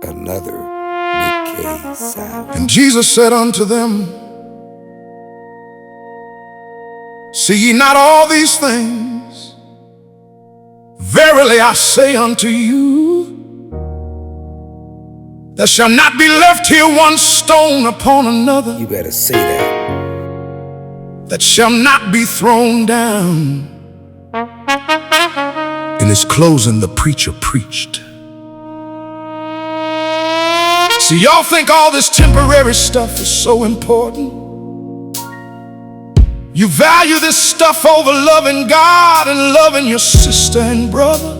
another Nick K sound. And Jesus said unto them, see ye not all these things? Verily I say unto you, there shall not be left here one stone upon another You better say that. that shall not be thrown down. In his closing, the preacher preached. See, y'all think all this temporary stuff is so important. You value this stuff over loving God and loving your sister and brother.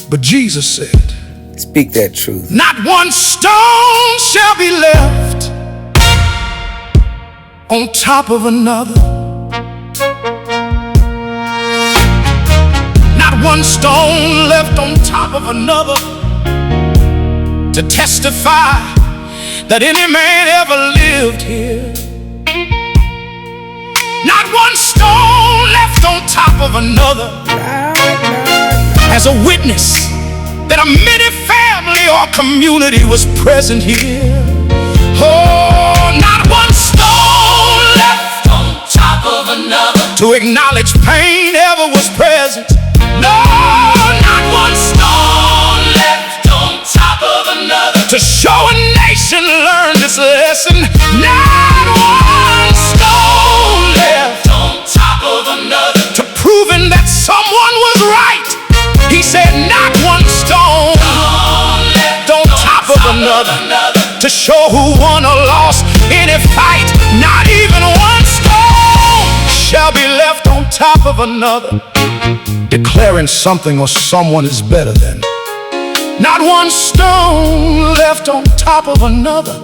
But Jesus said, Speak that truth. not one stone shall be left on top of another. Not one stone left on top of another to testify that any man ever lived here. Not one stone left on top of another as a witness that a mini family or community was present here. Oh, not one stone left on top of another to acknowledge pain ever was present. No, not one stone left on top of another to show a nation learn this lesson. Not one stone left on top of another to proving that someone was right. He said not one stone left on top of another to show who won or lost any fight. Not even one stone shall be left on top of another declaring something or someone is better than. Not one stone left on top of another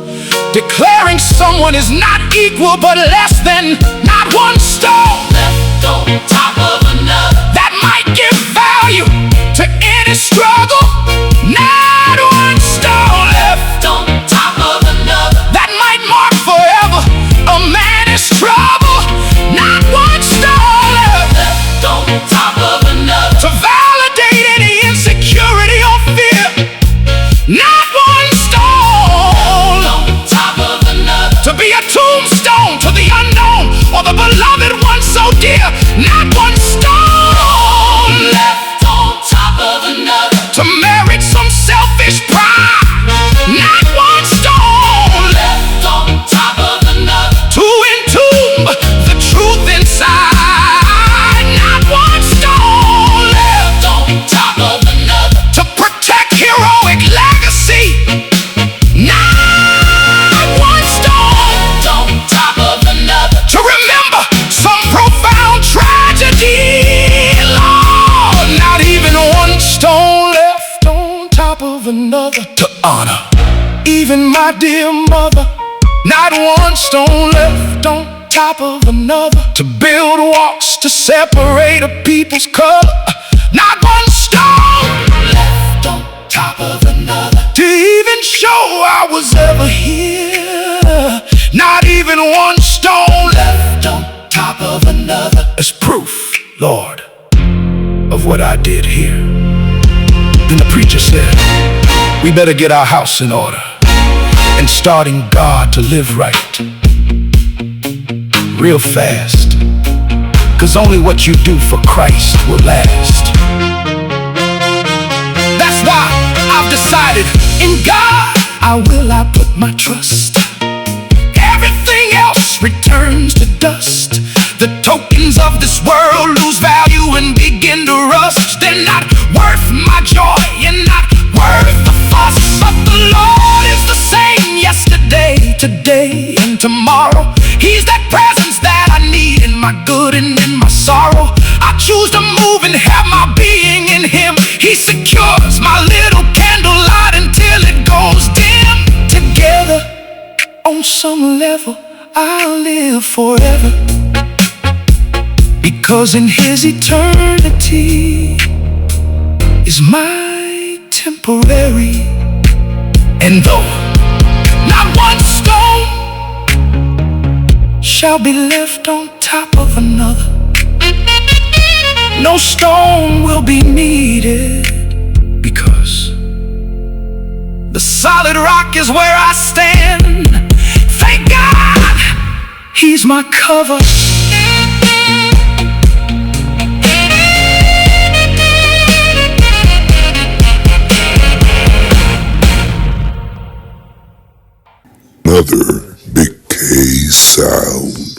declaring someone is not equal but less than. Not one stone left on top of another that might give value to any struggle. Not one stone left on top of another that might mark forever a man's trouble. Not one stone left on top of another to validate any insecurity or fear. Not one stone on top of another to be a tombstone to the unknown or the beloved one so dear. Not one stone left on top of another to merit some selfish pride. Not one stone left on top of another to entomb the truth inside. Not one stone left on top of another to protect heroic legacy. Not one stone on top of another to remember some profound tragedy. Lord, not even one stone left on top of another to honor even my dear mother. Not one stone left on top of another to build walls to separate a people's color. Not one stone left on top of another to even show I was ever here. Not even one stone left on top of another as proof, Lord, of what I did here. Then the preacher said, we better get our house in order and starting God to live right real fast, 'cause only what you do for Christ will last. That's why I've decided in God I put my trust. Everything else returns to dust. The tokens of this world lose value and begin to rust. They're not worth my joy and not worth the fuss. But the Lord is the same yesterday, today, and tomorrow. He's that presence that I need in my good and in my sorrow. I choose to move and have my being in Him. He secures my little candlelight until it goes dim. Together, on some level, I'll live forever, because in His eternity is my temporary. And though not one stone shall be left on top of another, no stone will be needed, because The solid rock is where I stand. Thank God, He's my cover. Another Big K sound.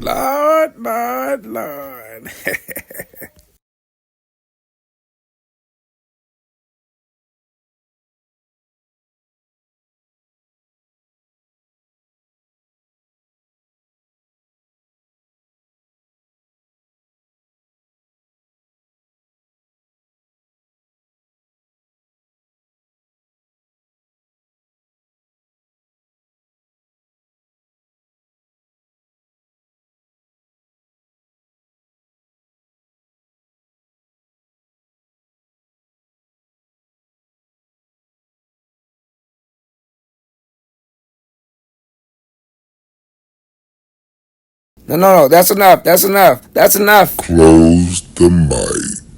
Lord, Lord, Lord. No, that's enough. That's enough. That's enough. Close the mic.